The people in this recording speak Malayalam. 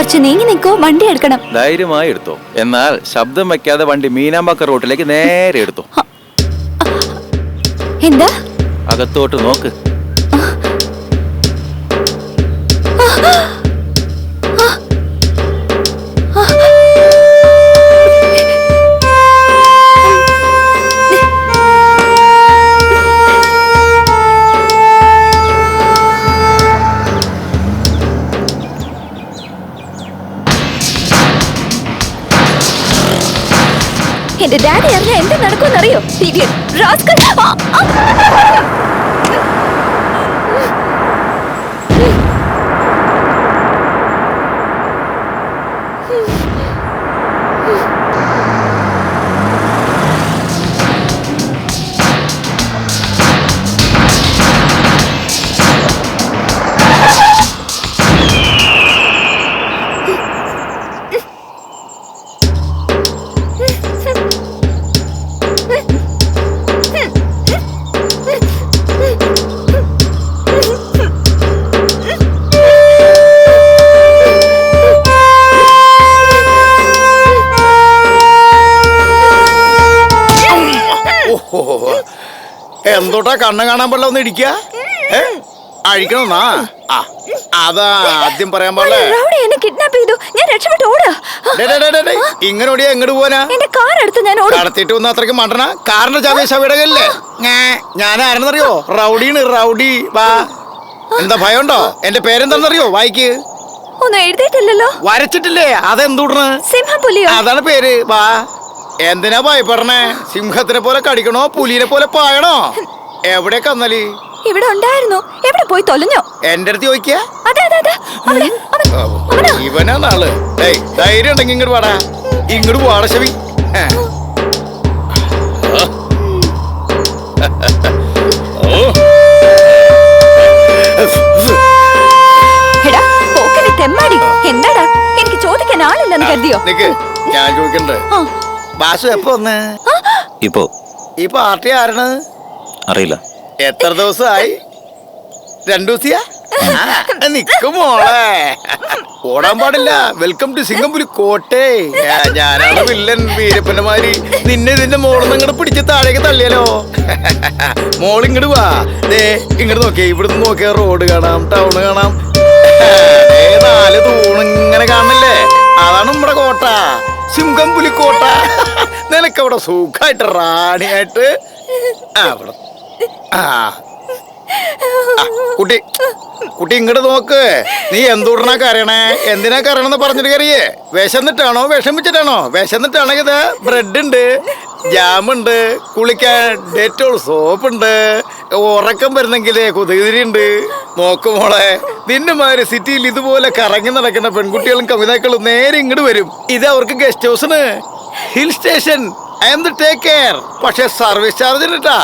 കുറച്ച് നീങ്ങി നിൽക്കോ, വണ്ടി എടുക്കണം. ധൈര്യമായി എടുത്തോ, എന്നാൽ ശബ്ദം വെക്കാതെ വണ്ടി മീനാമ്പക്ക റോട്ടിലേക്ക് നേരെ എടുത്തോ. എന്താ? അകത്തോട്ട് നോക്ക്. എന്റെ ഡാഡി അറിഞ്ഞ എന്ത് നടക്കുമെന്നറിയോ? എന്തോട്ടാ കണ്ണ് കാണാൻ പാടില്ല ഒന്ന് ഇടിക്ക അഴിക്കണമെന്നാ? അതാ ആദ്യം പറയാൻ പാടില്ല. ഇങ്ങനെ ഓടിയാ എങ്ങോട്ട് പോവാനാ? കടത്തിട്ട് വന്ന അത്രയ്ക്ക് മണ്ടന കാറിന്റെ ചാവിയ വിടകല്ലേ? ഞാൻ ആരെന്നറിയോ? റൗഡിയാണ്, റൗഡി. വാ. എന്താ ഭയമുണ്ടോ? എന്റെ പേരെന്താണെന്നറിയോ? വായിക്ക്. ഒന്നും എഴുതിയിട്ടില്ലല്ലോ. വരച്ചിട്ടില്ലേ? അതെന്തൂടണ്? സിംഹപുലിയോ? അതാണ് പേര്. വാ. എന്തിനാ ഭയപ്പെടണേ? സിംഹത്തിനെ പോലെ കടിക്കണോ, പുലിനെ പോലെ പായണോ? എവിടെ കന്നല്? ഇവിടെ ഉണ്ടായിരുന്നു. എവിടെ പോയി തൊലഞ്ഞോ? എന്റെ അടുത്ത് ചോദിക്കാ. ഇവനാ നാള്. ധൈര്യം ഉണ്ടെങ്കിൽ ഇങ്ങോട്ട് വാടാ. ഇങ്ങോട്ട് വാട ശവി. എന്താടാ? എനിക്ക് ചോദിക്കാൻ ആളില്ലെന്ന് കരുതിയോ? ഞാൻ ചോദിക്കണ്ടേ? ബാസു എപ്പോ വന്ന്? ഇപ്പോ. ഈ പാർട്ടി ആരാണ്? അറിയില്ല. എത്ര ദിവസമായി? 2 ദിവസിയാ? നിക്കും മോളെ, ഓടാൻ പാടില്ല. വെൽക്കം ടു സിംഗപ്പൂർ കോട്ടെ. ഞാനാണ് വില്ലൻ വീരപ്പന്റെ മാതിരി. നിന്നെ ഇതിന്റെ മോളിന്ന് ഇങ്ങോട്ട് പിടിച്ച് താഴേക്ക് തള്ളിയാലോ? മോളിങ്ങോട്ട് വാ. ഇങ്ങോട്ട് നോക്കിയേ. ഇവിടുന്ന് നോക്കിയാ റോഡ് കാണാം, ടൗണ് കാണാം. 4 തൂണിങ്ങനെ കാണില്ലേ? അതാണ് നമ്മുടെ കോട്ട, സിംഗംപുലിക്കോട്ട. നിനക്കവിടെ സുഖായിട്ട് റാണിയായിട്ട് അവിടെ. കുട്ടി കുട്ടി ഇങ്ങോട്ട് നോക്ക്. നീ എന്തുടനാ കരയണേ? എന്തിനാ കരയണെന്ന് പറഞ്ഞിട്ട് കറിയേ? വിശന്നിട്ടാണോ വിഷമിച്ചിട്ടാണോ? വിശന്നിട്ടാണെങ്കിൽ ഇത് ബ്രെഡ് ഉണ്ട്, ജാമുണ്ട്, കുളിക്കാൻ ഡെറ്റോൾ സോപ്പുണ്ട്, ഉറക്കം വരുന്നെങ്കിലേ കുതിരി ഉണ്ട്. നോക്ക് മോളെ, നിന്റെ മാതിരി സിറ്റിയിൽ ഇതുപോലെ കറങ്ങി നടക്കുന്ന പെൺകുട്ടികളും കവിതാക്കളും നേരെ ഇങ്ങോട്ട് വരും. ഇത് അവർക്ക് ഗസ്റ്റ് ഹൗസിന്, hill station. I am the take care. പക്ഷെ സർവീസ് ചാർജ് ഇട്ടാ